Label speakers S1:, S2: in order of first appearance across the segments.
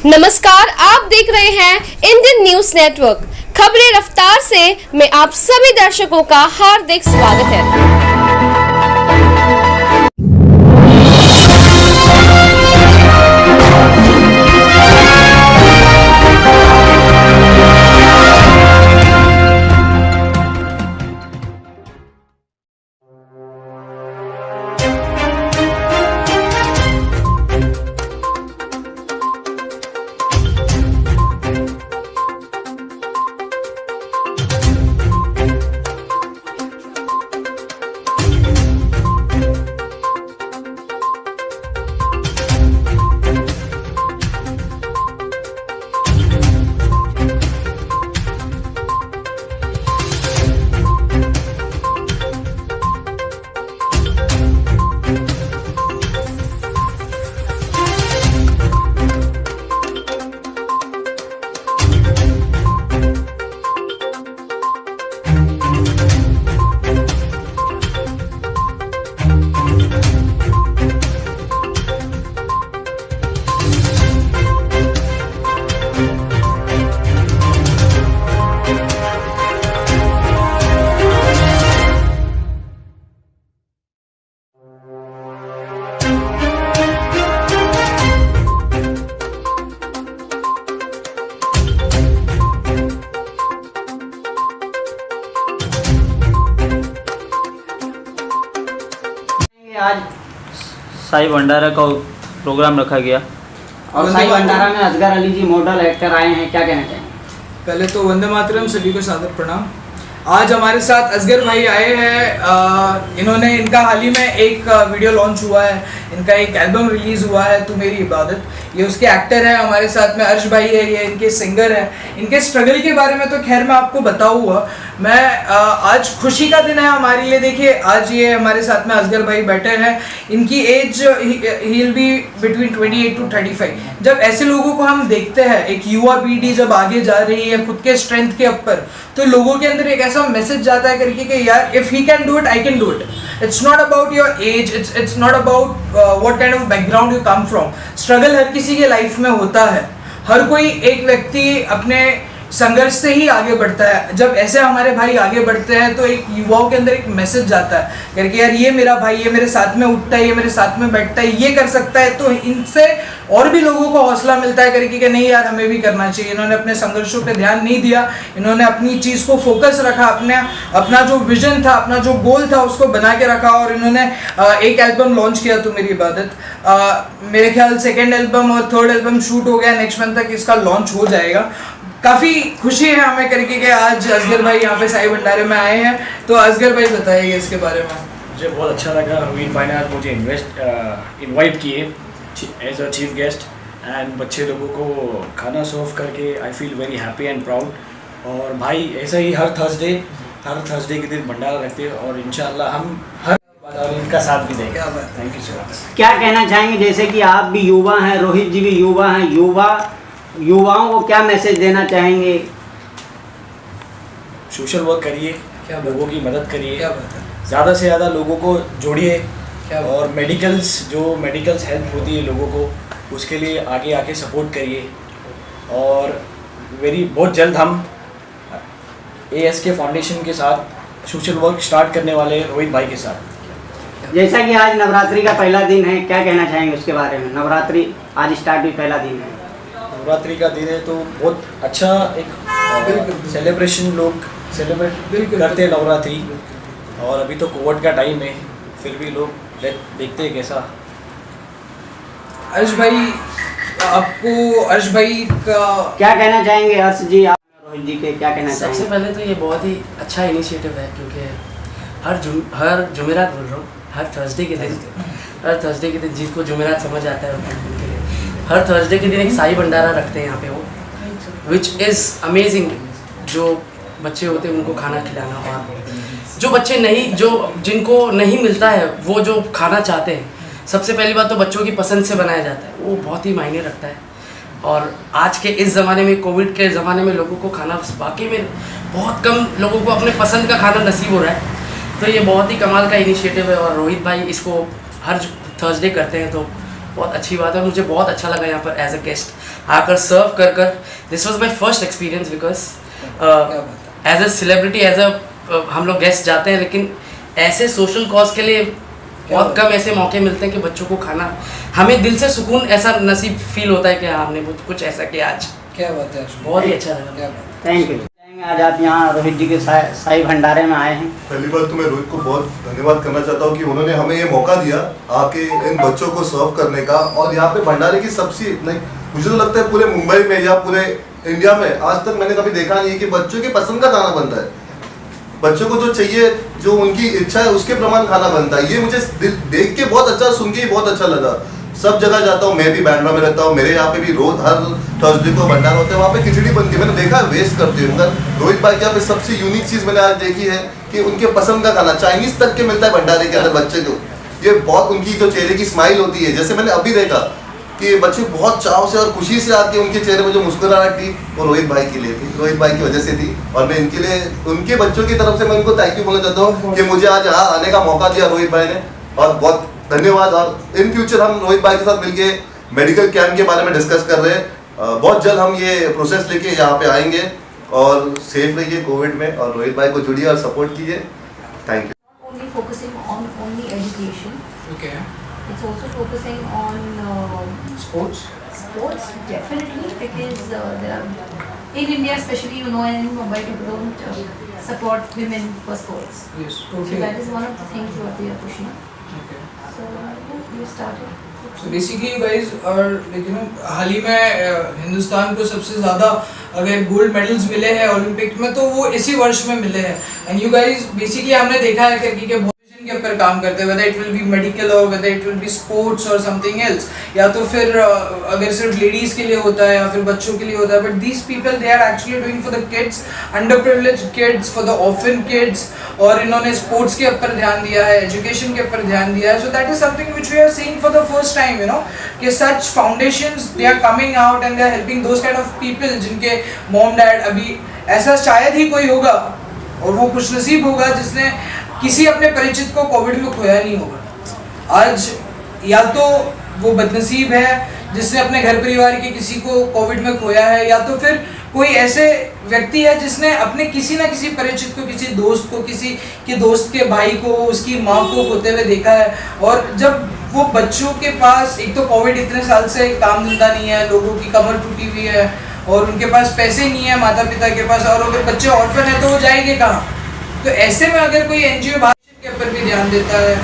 S1: नमस्कार, आप देख रहे हैं इंडियन न्यूज नेटवर्क। खबरें रफ्तार से मैं आप सभी दर्शकों का हार्दिक स्वागत है।
S2: आज
S3: साई भंडारा का प्रोग्राम रखा गया
S2: और साई भंडारा में असगर अली जी मॉडल एक्टर आए हैं, क्या कहना चाहेंगे?
S4: पहले तो वंदे मातरम, सभी को सादर प्रणाम। आज हमारे साथ असगर भाई आए हैं। इनका हाल ही में एक वीडियो लॉन्च हुआ है, इनका एक एल्बम रिलीज हुआ है तू मेरी इबादत। ये उसके एक्टर हैं। हमारे साथ में अर्श भाई है, ये इनके सिंगर हैं। इनके स्ट्रगल के बारे में तो खैर मैं आपको बताऊंगा। मैं आज खुशी का दिन है हमारे लिए। देखिए, आज ये हमारे साथ में असगर भाई बैठे हैं। इनकी एज ही विल बी बिटवीन 28 to 35। जब ऐसे लोगों को हम देखते हैं, एक युवा पीढ़ी जब आगे जा रही है खुद के स्ट्रेंथ के ऊपर, तो लोगों के अंदर एक ऐसा मैसेज जाता है करके कि यार, if he can do it, I can do it. It's not about your age, it's not about what kind of background you come from. Struggle हर किसी के लाइफ में होता है। हर कोई एक व्यक्ति अपने संघर्ष से ही आगे बढ़ता है। जब ऐसे हमारे भाई आगे बढ़ते हैं तो एक युवाओं के अंदर एक मैसेज जाता है करके यार, ये मेरा भाई, ये मेरे साथ में उठता है, ये मेरे साथ में बैठता है, ये कर सकता है। तो इनसे और भी लोगों को हौसला मिलता है करके कि नहीं यार, हमें भी करना चाहिए। इन्होंने अपने संघर्षों पे ध्यान नहीं दिया, इन्होंने अपनी चीज़ को फोकस रखा, अपना जो विजन था, अपना जो गोल था उसको बना के रखा और इन्होंने एक एल्बम लॉन्च किया तू मेरी इबादत। मेरे ख्याल सेकेंड एल्बम और थर्ड एल्बम शूट हो गया, नेक्स्ट मंथ तक इसका लॉन्च हो जाएगा। काफ़ी खुशी है हमें करके कि आज असगर भाई यहाँ पे साई भंडारे में आए हैं। तो असगर भाई बताइए इसके बारे में।
S5: मुझे बहुत अच्छा लगा, रोहित भाई ने आज मुझे इनवाइट किए as a chief guest and बच्चे लोगों को खाना सर्व करके I feel very happy and proud. और भाई ऐसा ही हर थर्सडे के दिन भंडारा रखते हैं और इंशाल्लाह हम हर इनका साथ भी देंगे। Thank you so much.
S2: क्या कहना चाहेंगे, जैसे कि आप भी युवा हैं, रोहित जी भी युवा हैं, युवाओं को क्या मैसेज देना चाहेंगे?
S5: सोशल वर्क करिए, लोगों की मदद करिए, ज़्यादा से ज़्यादा लोगों को जोड़िए और मेडिकल्स हेल्प होती है लोगों को, उसके लिए आगे आके सपोर्ट करिए। और बहुत जल्द हम ASK फाउंडेशन के साथ सोशल वर्क स्टार्ट करने वाले हैं रोहित भाई के साथ।
S2: जैसा कि आज नवरात्रि का पहला दिन है, क्या कहना चाहेंगे उसके बारे में? नवरात्रि आज स्टार्ट भी पहला दिन है,
S5: नवरात्रि का दिन है तो बहुत अच्छा एक सेलिब्रेशन लोग सेलिब्रेट करते हैं नवरात्रि। और अभी तो कोविड का टाइम है, फिर भी लोग देखते हैं कैसा।
S4: अर्श भाई, आपको अर्श भाई का
S2: क्या कहना चाहेंगे? अर्श जी, आप रोहित जी के क्या कहना चाहेंगे?
S6: सबसे पहले तो ये बहुत ही अच्छा इनिशिएटिव है, क्योंकि हर जुमेरात बोल रहा हूँ, हर थर्सडे के दिन जिसको जुमेरात समझ आता है उनके लिए हर थर्सडे के दिन एक साई भंडारा रखते हैं यहाँ पे, वो विच इज़ अमेजिंग। जो बच्चे होते हैं उनको खाना खिलाना, और जो बच्चे जिनको नहीं मिलता है वो जो खाना चाहते हैं, सबसे पहली बात तो बच्चों की पसंद से बनाया जाता है, वो बहुत ही मायने रखता है। और आज के इस ज़माने में, कोविड के ज़माने में, लोगों को खाना वाकई में बहुत कम लोगों को अपने पसंद का खाना नसीब हो रहा है। तो ये बहुत ही कमाल का इनिशिएटिव है और रोहित भाई इसको हर थर्सडे करते हैं, तो बहुत अच्छी बात है। मुझे बहुत अच्छा लगा यहाँ पर एज अ गेस्ट आकर सर्व कर कर, this was my first experience because as a celebrity हम लोग गेस्ट जाते हैं, लेकिन ऐसे सोशल कॉज के लिए बहुत कम ऐसे मौके मिलते हैं कि बच्चों को खाना, हमें दिल से सुकून ऐसा नसीब फील होता है कि हाँ हमने कुछ ऐसा किया आज।
S4: क्या बात है,
S6: बहुत ही अच्छा लगा।
S4: क्या बात
S2: थैंक यू। आज आप यहाँ रोहित जी के साई भंडारे में आए हैं।
S7: पहली बार तो मैं रोहित को बहुत धन्यवाद करना चाहता हूँ कि उन्होंने हमें ये मौका दिया आके इन बच्चों को सर्व करने का। और यहाँ पे भंडारे की सबसे मुझे तो लगता है पूरे मुंबई में या पूरे इंडिया में आज तक मैंने कभी देखा नहीं है कि बच्चों के पसंद का खाना बनता है। बच्चों को जो चाहिए, जो उनकी इच्छा है उसके प्रमाण खाना बनता है। ये मुझे देख के बहुत अच्छा, सुन के बहुत अच्छा लगा। सब जगह जाता हूँ, मैं भी बैंड्रा में रहता हूँ, मेरे यहाँ पे भी रोज हर थर्सडे को भंडारा होता है, वहाँ पे खिचड़ी बनती है। मैंने देखा है वेस्ट करते हैं, मगर रोहित भाई के यहाँ पे सबसे यूनिक चीज़ मैंने आज देखी है कि उनके पसंद का खाना चाइनीज तक के मिलता है भंडारे के अंदर बच्चे को। ये बहुत उनकी जो चेहरे की स्माइल होती है, जैसे मैंने अभी देखा कि बच्चे बहुत चाव से और खुशी से आके उनके चेहरे पर जो मुस्कुराहट थी वो रोहित भाई के लिए थी, रोहित भाई की वजह से थी। और मैं इनके लिए, उनके बच्चों की तरफ से मैं उनको थैंक यू बोलना चाहता हूँ कि मुझे आज यहाँ आने का मौका दिया रोहित भाई ने, और बहुत धन्यवाद। और इन फ्यूचर हम रोहित भाई के साथ मिलके मेडिकल कैंप के बारे में डिस्कस कर रहे हैं। बहुत जल्द हम ये प्रोसेस लेके यहाँ पे आएंगे। और सेफ रहिए कोविड में, और रोहित भाई को जुड़िए और सपोर्ट कीजिए। Thank you.
S8: Only focusing on only education.
S4: Okay.
S8: It's also focusing on
S4: Sports.
S8: sports, definitely, because there are, in India especially, you know, and in Mumbai, people don't support women for sports.
S4: Yes,
S8: So
S4: totally.
S8: that is one of the things what we are pushing.
S4: Okay.
S8: So we started.
S4: So basically you guys are like, you know, हाल ही में हिंदुस्तान को सबसे ज़्यादा अगर gold medals मिले हैं Olympic में तो वो इसी वर्ष में मिले हैं। एंड यू गाइज बेसिकली हमने देखा है कि बहुत के ऊपर काम करते हैं, whether it will be medical or whether it will be sports or something else, या तो फिर अगर सिर्फ लेडीज के लिए होता है या फिर बच्चों के लिए होता है, but these people they are actually doing for the kids, underprivileged kids, for the orphan kids, और इन्होंने स्पोर्ट्स के ऊपर ध्यान दिया है, एजुकेशन के ऊपर ध्यान दिया है। So that is something which we are seeing for the first time, you know, कि such foundations they are coming out and they are helping those kind of people जिनके mom dad अभी, ऐसा शायद ही कोई होगा और वो खुशनसीब होगा जिसने किसी अपने परिचित को कोविड में खोया नहीं होगा। आज या तो वो बदनसीब है जिसने अपने घर परिवार के किसी को कोविड में खोया है, या तो फिर कोई ऐसे व्यक्ति है जिसने अपने किसी ना किसी परिचित को, किसी दोस्त को, किसी के दोस्त के भाई को, उसकी माँ को खोते हुए देखा है। और जब वो बच्चों के पास, एक तो कोविड इतने साल से काम धंधा नहीं है, लोगों की कमर टूटी हुई है और उनके पास पैसे नहीं है माता पिता के पास, और अगर बच्चे ऑर्फन है तो वो जाएंगे कहाँ? तो ऐसे में अगर कोई एनजीओ भारत के ऊपर भी ध्यान देता है,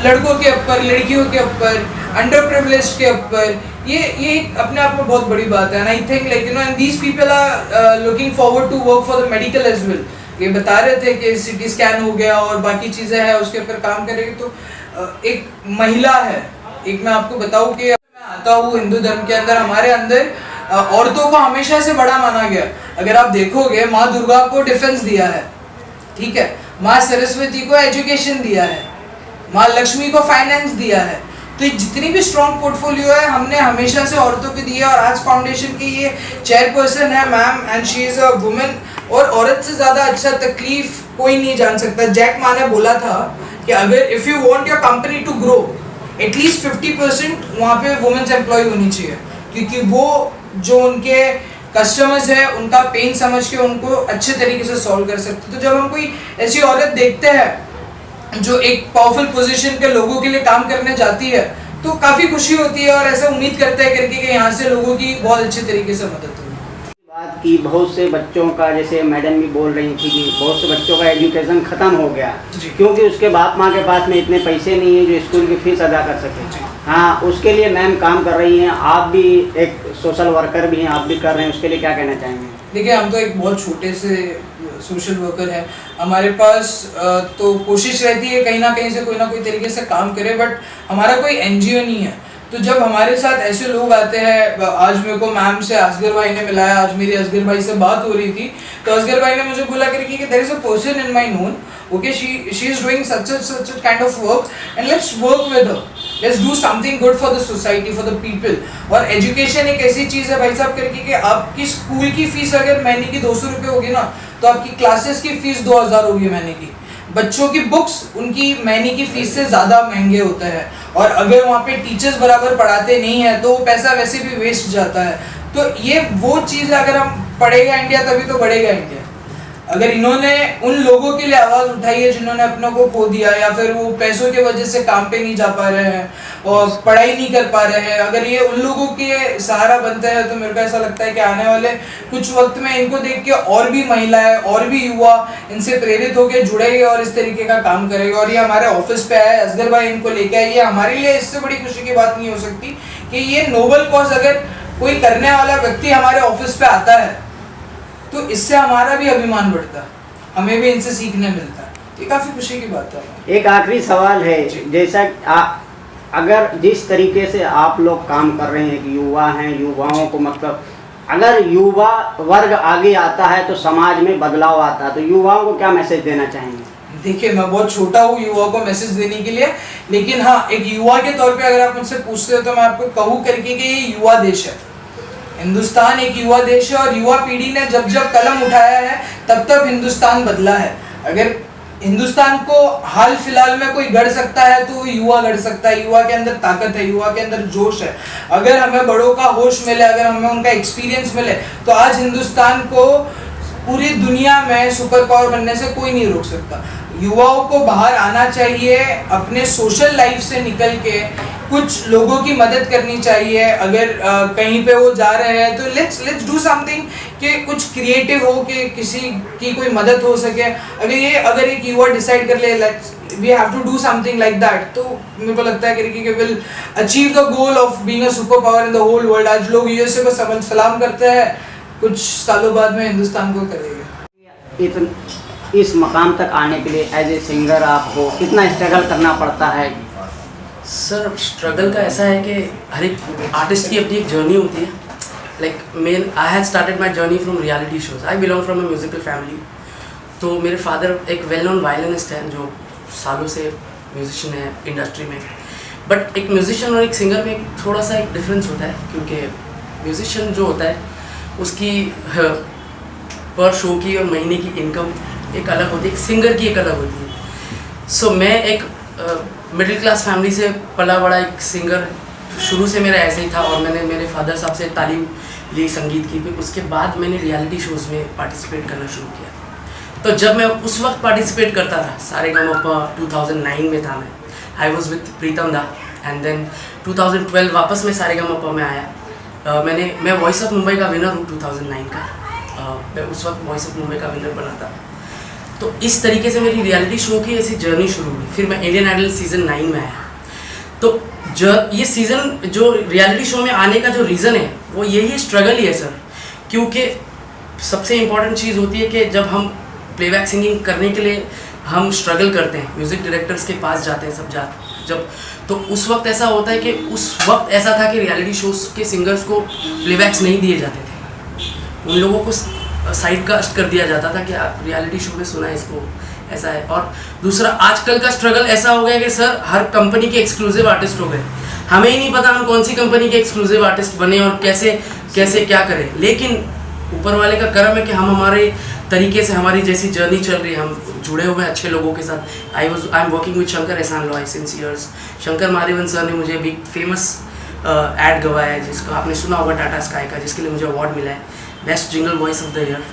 S4: लड़कों के ऊपर, लड़कियों के ऊपर, अंडर प्रिविलेज्ड के ऊपर, ये अपने आप में बहुत बड़ी बात है। And I think like you know and these people are looking forward to work for the medical as well. ये बता रहे थे कि सिटी स्कैन हो गया और बाकी चीज़ें हैं उसके ऊपर काम करेंगे। तो एक महिला है, एक मैं आपको बताऊँ कि मैं आता हूँ हिंदू धर्म के अंदर, हमारे अंदर औरतों को हमेशा से बड़ा माना गया। अगर आप देखोगे माँ दुर्गा को डिफेंस दिया है, ठीक है, माँ सरस्वती को एजुकेशन दिया है, माँ लक्ष्मी को फाइनेंस दिया है। तो जितनी भी स्ट्रॉन्ग पोर्टफोलियो है हमने हमेशा से औरतों को दिया। और आज फाउंडेशन की ये चेयरपर्सन है ma'am, and she is a women. और औरत से ज़्यादा अच्छा तकलीफ कोई नहीं जान सकता। जैक मा ने बोला था कि अगर if you want your company to grow at least 50% वहाँ पे वुमेन्स एम्प्लॉय होनी चाहिए, क्योंकि वो जो उनके कस्टमर्स है उनका पेन समझ के उनको अच्छे तरीके से सॉल्व कर सकते। तो जब हम कोई ऐसी औरत देखते हैं जो एक पावरफुल पोजीशन के लोगों के लिए काम करने जाती है तो काफ़ी खुशी होती है और ऐसा उम्मीद करते हैं करके कि यहाँ से लोगों की बहुत अच्छे तरीके से मदद होगी।
S2: बात की बहुत से बच्चों का, जैसे मैडम भी बोल रही थी कि बहुत से बच्चों का एजुकेशन ख़त्म हो गया क्योंकि उसके बाप माँ के पास में इतने पैसे नहीं है जो स्कूल की फीस अदा कर सके। हाँ, उसके लिए मैम काम कर रही हैं। आप भी एक सोशल वर्कर भी हैं, आप भी कर रहे हैं, उसके लिए क्या कहना चाहेंगे?
S4: देखिए, हम तो एक बहुत छोटे से सोशल वर्कर हैं। हमारे पास तो कोशिश रहती है कहीं ना कहीं से कोई ना कोई तरीके से काम करे, बट हमारा कोई एनजीओ नहीं है। तो जब हमारे साथ ऐसे लोग आते हैं, आज मेरे को मैम से असगर भाई ने मिलाया, आज मेरी असगर भाई से बात हो रही थी, तो असगर भाई ने मुझे बोला करके कि there is a person in my known, okay, she is doing such kind of work and let's work with her, let's do something good for the society, for the people. और एजुकेशन एक ऐसी चीज़ है भाई साहब करके कि आपकी school की फीस अगर महीने की 200 रुपये होगी ना, तो आपकी क्लासेस की फीस 2000 होगी महीने की। बच्चों की बुक्स उनकी महीने की फीस से ज़्यादा महंगे होते हैं, और अगर वहाँ पे टीचर्स बराबर पढ़ाते नहीं हैं तो वो पैसा वैसे भी वेस्ट जाता है। तो ये वो चीज़ अगर हम पढ़ेगा इंडिया तभी तो बढ़ेगा इंडिया। अगर इन्होंने उन लोगों के लिए आवाज़ उठाई है जिन्होंने अपनों को खो दिया, या फिर वो पैसों की वजह से काम पे नहीं जा पा रहे हैं और पढ़ाई नहीं कर पा रहे हैं, अगर ये उन लोगों के सहारा बनते हैं तो मेरे को ऐसा लगता है कि आने वाले कुछ वक्त में इनको देख के और भी महिलाएं और भी युवा इनसे प्रेरित होकर जुड़ेंगे और इस तरीके का काम करेंगे। और ये हमारे ऑफिस पे आए, असगर भाई इनको लेके आए, ये हमारे लिए इससे बड़ी खुशी की बात नहीं हो सकती कि ये नोबल कॉज अगर कोई करने वाला व्यक्ति हमारे ऑफिस पे आता है तो इससे हमारा भी अभिमान बढ़ता है, हमें भी इनसे सीखने मिलता है। ये काफ़ी खुशी की बात है।
S2: एक आखिरी सवाल है, जैसा अगर जिस तरीके से आप लोग काम कर रहे हैं कि युवा हैं, युवाओं को मतलब अगर युवा वर्ग आगे आता है तो समाज में बदलाव आता है, तो युवाओं को क्या मैसेज देना चाहेंगे?
S4: देखिए, मैं बहुत छोटा हूँ युवा को मैसेज देने के लिए, लेकिन हाँ, एक युवा के तौर पे अगर आप मुझसे पूछते हो तो मैं आपको कहूँ करके कि ये युवा देश है। हिंदुस्तान एक युवा देश है और युवा पीढ़ी ने जब जब कलम उठाया है तब तब हिंदुस्तान बदला है। अगर हिंदुस्तान को हाल फिलहाल में कोई गढ़ सकता है तो वो युवा गढ़ सकता है। युवा के अंदर ताकत है, युवा के अंदर जोश है। अगर हमें बड़ों का होश मिले, अगर हमें उनका एक्सपीरियंस मिले तो आज हिंदुस्तान को पूरी दुनिया में सुपर पावर बनने से कोई नहीं रोक सकता। युवाओं को बाहर आना चाहिए, अपने सोशल लाइफ से निकल के कुछ लोगों की मदद करनी चाहिए। अगर कहीं पे वो जा रहे हैं तो लेट्स डू समथिंग कि कुछ क्रिएटिव हो, कि किसी की कोई मदद हो सके। अगर एक युवा डिसाइड कर ले let's we have to do something like that, तो मेरे को लगता है कि will achieve the goal of being a super power in the whole world. आज लोग यूएसए को सलाम करते हैं, कुछ सालों बाद में हिंदुस्तान को करेंगे।
S2: इस मकाम तक आने के लिए एज ए सिंगर आप हो, कितना स्ट्रगल करना पड़ता है?
S6: सर, स्ट्रगल का ऐसा है कि हर एक आर्टिस्ट की अपनी एक जर्नी होती है। Like I had started my journey from reality shows. I belong from a musical family. तो मेरे फादर एक वेल नोन वायलिनिस्ट हैं जो सालों से म्यूजिशियन है इंडस्ट्री में। बट एक म्यूजिशियन और एक सिंगर में थोड़ा सा एक डिफरेंस होता है, क्योंकि म्यूजिशियन जो होता है उसकी पर शो की और महीने की इनकम एक अलग होती है, एक सिंगर की एक अलग होती है। सो मैं एक मिडिल क्लास फैमिली से पला बड़ा एक सिंगर शुरू से मेरा ऐसे ही था, और मैंने मेरे फादर साहब से तालीम ली संगीत की। फिर उसके बाद मैंने रियलिटी शोज़ में पार्टिसिपेट करना शुरू किया। तो जब मैं उस वक्त पार्टिसिपेट करता था, सारेगामापा 2009 में था मैं, आई वॉज विथ प्रीतम दा, एंड देन 2012 वापस मैं सारेगामापा में आया। मैं वॉइस ऑफ मुंबई का विनर हूँ 2009 का। मैं उस वक्त वॉइस ऑफ मुंबई का विनर बना था। तो इस तरीके से मेरी रियलिटी शो की ऐसी जर्नी शुरू हुई। फिर मैं इंडियन आइडल सीज़न 9 में आया। तो ये सीज़न जो रियलिटी शो में आने का जो रीज़न है वो यही स्ट्रगल ही है सर, क्योंकि सबसे इम्पॉर्टेंट चीज़ होती है कि जब हम प्लेबैक सिंगिंग करने के लिए हम स्ट्रगल करते हैं, म्यूज़िक डायरेक्टर्स के पास जाते हैं जब तो उस वक्त ऐसा होता है कि उस वक्त ऐसा था कि रियलिटी शोज़ के सिंगर्स को प्लेबैक्स नहीं दिए जाते थे। उन लोगों को साइड कास्ट कर दिया जाता था कि रियलिटी शो में सुना है इसको, ऐसा है। और दूसरा, आजकल का स्ट्रगल ऐसा हो गया कि सर हर कंपनी के एक्सक्लूसिव आर्टिस्ट हो गए। हमें ही नहीं पता हम कौन सी कंपनी के एक्सक्लूसिव आर्टिस्ट बने और कैसे क्या करें। लेकिन ऊपर वाले का करम है कि हम हमारे तरीके से, हमारी जैसी जर्नी चल रही है, हम जुड़े हुए हैं अच्छे लोगों के साथ। I am working with Shankar Ehsaan Loy since years. Shankar Madhavan sir ने मुझे अभी फेमस एड गवाया है जिसका आपने सुना होगा, टाटा स्काई का, जिसके लिए मुझे अवार्ड मिला है best jingle voice of the year.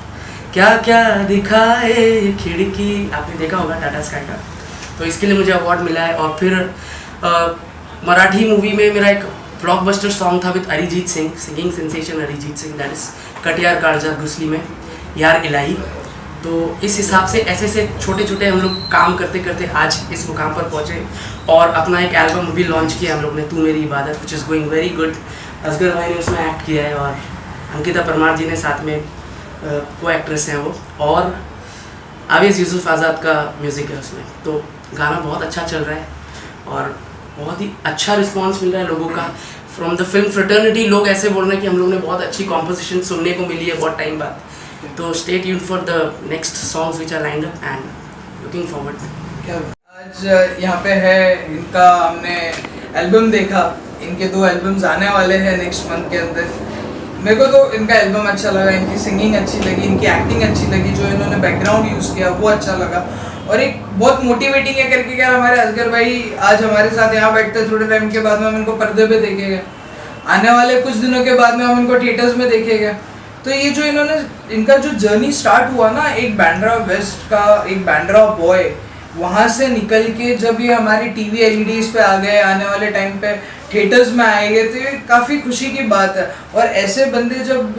S6: क्या क्या दिखाए ये खिड़की, आपने देखा होगा टाटा स्काई का, तो इसके लिए मुझे अवार्ड मिला है। और फिर मराठी मूवी में मेरा एक ब्लॉकबस्टर सॉन्ग था with Arijit Singh, singing sensation Arijit Singh, that is कटियार कालजा ब्रूस ली में यार इलाही। तो इस हिसाब से ऐसे छोटे छोटे हम लोग काम करते करते आज इस मुकाम पर पहुँचे और अपना एक एल्बम भी लॉन्च किया हम लोग ने, तू मेरी इबादत, which is going very good. Asgar भाई ने उसमें एक्ट किया है और अंकिता परमार जी ने साथ में को एक्ट्रेस हैं वो, और आवेज़ यूसुफ आज़ाद का म्यूज़िक है उसमें। तो गाना बहुत अच्छा चल रहा है और बहुत ही अच्छा रिस्पांस मिल रहा है लोगों का फ्रॉम द फिल्म फ्रेटर्निटी। लोग ऐसे बोल रहे हैं कि हम लोगों ने बहुत अच्छी कॉम्पोजिशन सुनने को मिली है बहुत टाइम बाद। तो stay tuned for the next songs which are lined up and looking forward.
S4: आज यहाँ पे है, इनका हमने एल्बम देखा, इनके 2 एल्बम्स आने वाले हैं नेक्स्ट मंथ के अंदर। मेरे को तो इनका एल्बम अच्छा लगा, इनकी सिंगिंग अच्छी लगी, इनकी एक्टिंग अच्छी लगी, जो इन्होंने बैकग्राउंड यूज़ किया वो अच्छा लगा। और एक बहुत मोटिवेटिंग है करके यार हमारे असगर भाई आज हमारे साथ यहाँ बैठते हैं। थोड़े टाइम के बाद में हम इनको पर्दे पे देखेंगे, आने वाले कुछ दिनों के बाद में हम इनको थिएटर्स में देखेंगे। तो ये जो इनका जो जर्नी स्टार्ट हुआ ना, एक बांद्रा वेस्ट का एक बांद्रा बॉय, वहाँ से निकल के जब ये हमारी टीवी एलईडीज पे आ गए, आने वाले टाइम पे थिएटर्स में आएंगे, तो ये काफ़ी खुशी की बात है। और ऐसे बंदे जब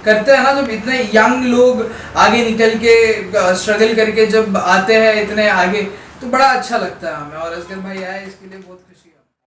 S4: करते हैं ना, जब इतने यंग लोग आगे निकल के स्ट्रगल करके जब आते हैं इतने आगे, तो बड़ा अच्छा लगता है हमें। और असगर भाई आए इसके लिए बहुत